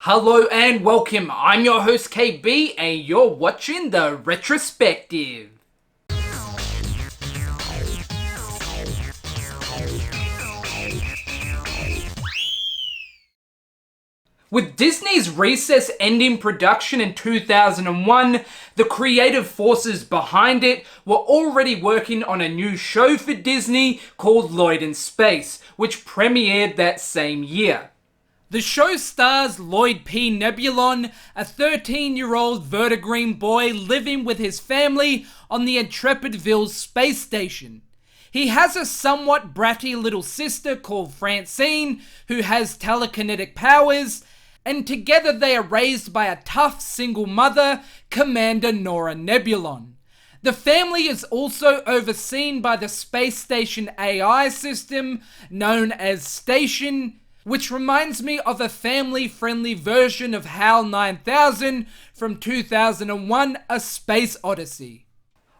Hello and welcome, I'm your host KB and you're watching the Retrospective. With Disney's Recess ending production in 2001, the creative forces behind it were already working on a new show for Disney called Lloyd in Space, which premiered that same year. The show stars Lloyd P. Nebulon, a 13-year-old vertigreen boy living with his family on the Intrepidville space station. He has a somewhat bratty little sister called Francine, who has telekinetic powers, and together they are raised by a tough single mother, Commander Nora Nebulon. The family is also overseen by the space station AI system known as Station, which reminds me of a family-friendly version of HAL 9000 from 2001: A Space Odyssey.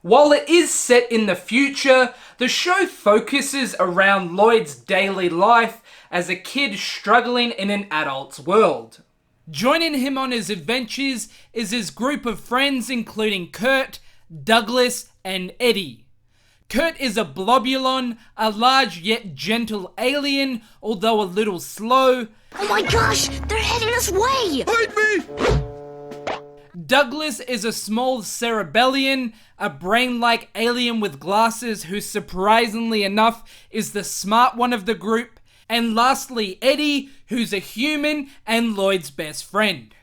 While it is set in the future, the show focuses around Lloyd's daily life as a kid struggling in an adult's world. Joining him on his adventures is his group of friends including Kurt, Douglas, and Eddie. Kurt is a blobulon, a large yet gentle alien, although a little slow. Oh my gosh, they're heading this way! Hide me! Douglas is a small cerebellian, a brain-like alien with glasses who surprisingly enough is the smart one of the group. And lastly, Eddie, who's a human and Lloyd's best friend.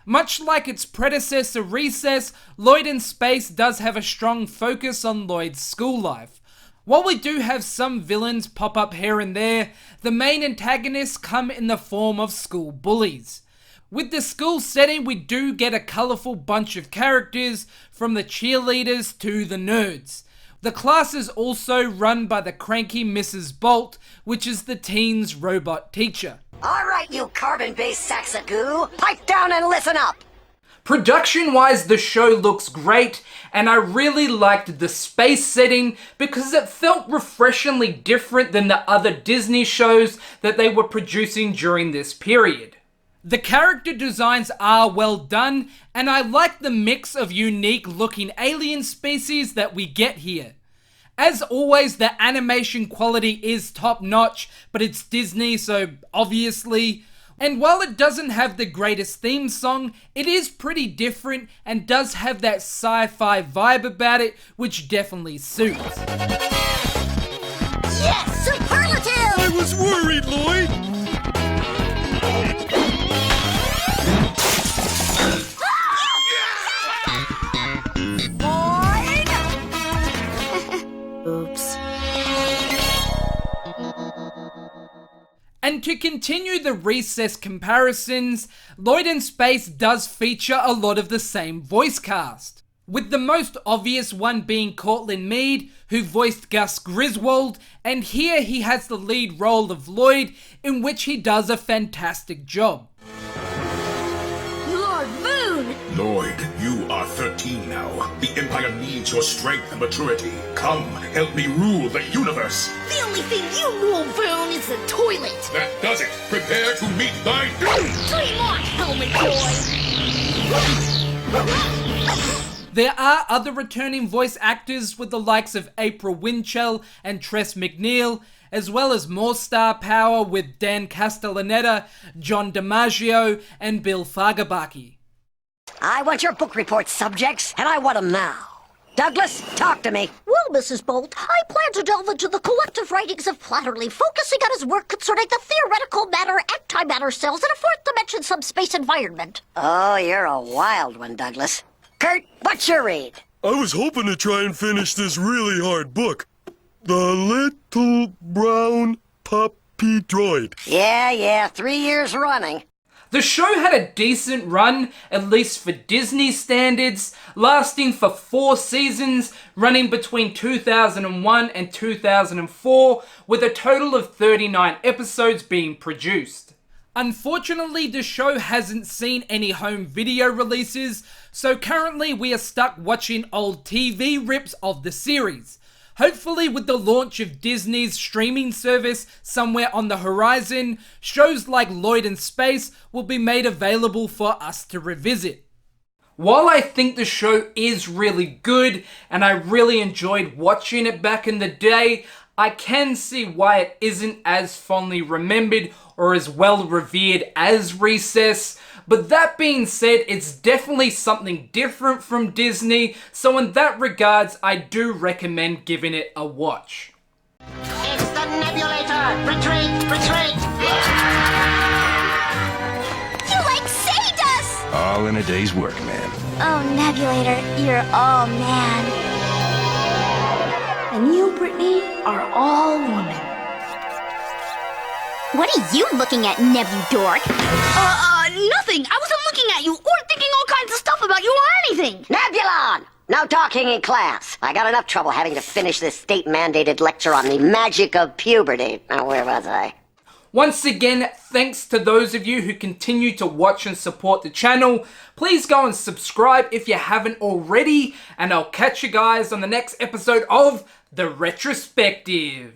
Much like its predecessor Recess, Lloyd in Space does have a strong focus on Lloyd's school life. While we do have some villains pop up here and there, the main antagonists come in the form of school bullies. With the school setting, we do get a colourful bunch of characters, from the cheerleaders to the nerds. The class is also run by the cranky Mrs. Bolt, which is the teens' robot teacher. Alright, you carbon-based sacks of goo, pipe down and listen up! Production-wise, the show looks great, and I really liked the space setting because it felt refreshingly different than the other Disney shows that they were producing during this period. The character designs are well done, and I like the mix of unique looking alien species that we get here. As always, the animation quality is top notch, but it's Disney, so obviously. And while it doesn't have the greatest theme song, it is pretty different and does have that sci-fi vibe about it, which definitely suits. Yes, superlative! I was worried, Lloyd! Oops. And to continue the Recess comparisons, Lloyd in Space does feature a lot of the same voice cast, with the most obvious one being Courtland Mead, who voiced Gus Griswold, and here he has the lead role of Lloyd, in which he does a fantastic job. Lord Moon! Lloyd, you are 13 now. The Empire needs your strength and maturity. Come, help me rule the universe. The only thing you rule, Boone, is the toilet! That does it. Prepare to meet thy doom! Dream on, helmet boy! There are other returning voice actors with the likes of April Winchell and Tress MacNeille, as well as more star power with Dan Castellaneta, John DiMaggio, and Bill Fagerbakke. I want your book report subjects, and I want them now. Douglas, talk to me. Well, Mrs. Bolt, I plan to delve into the collective writings of Platterly, focusing on his work concerning the theoretical matter antimatter cells in a fourth dimension subspace environment. Oh, you're a wild one, Douglas. Kurt, what's your read? I was hoping to try and finish this really hard book. The Little Brown Puppy Droid. Yeah, 3 years running. The show had a decent run, at least for Disney standards, lasting for 4 seasons, running between 2001 and 2004, with a total of 39 episodes being produced. Unfortunately, the show hasn't seen any home video releases, so currently we are stuck watching old TV rips of the series. Hopefully with the launch of Disney's streaming service somewhere on the horizon, shows like Lloyd in Space will be made available for us to revisit. While I think the show is really good, and I really enjoyed watching it back in the day, I can see why it isn't as fondly remembered or as well revered as Recess. But that being said, it's definitely something different from Disney, so in that regards, I do recommend giving it a watch. It's the Nebulator! Retreat! Retreat! You like saved us! All in a day's work, man. Oh, Nebulator, you're all man. And you, Brittany, are all woman. What are you looking at, Nebu dork? Nothing. I wasn't looking at you or thinking all kinds of stuff about you or anything. Nebulon! No talking in class. I got enough trouble having to finish this state-mandated lecture on the magic of puberty. Now, where was I? Once again, thanks to those of you who continue to watch and support the channel. Please go and subscribe if you haven't already, and I'll catch you guys on the next episode of The Retrospective.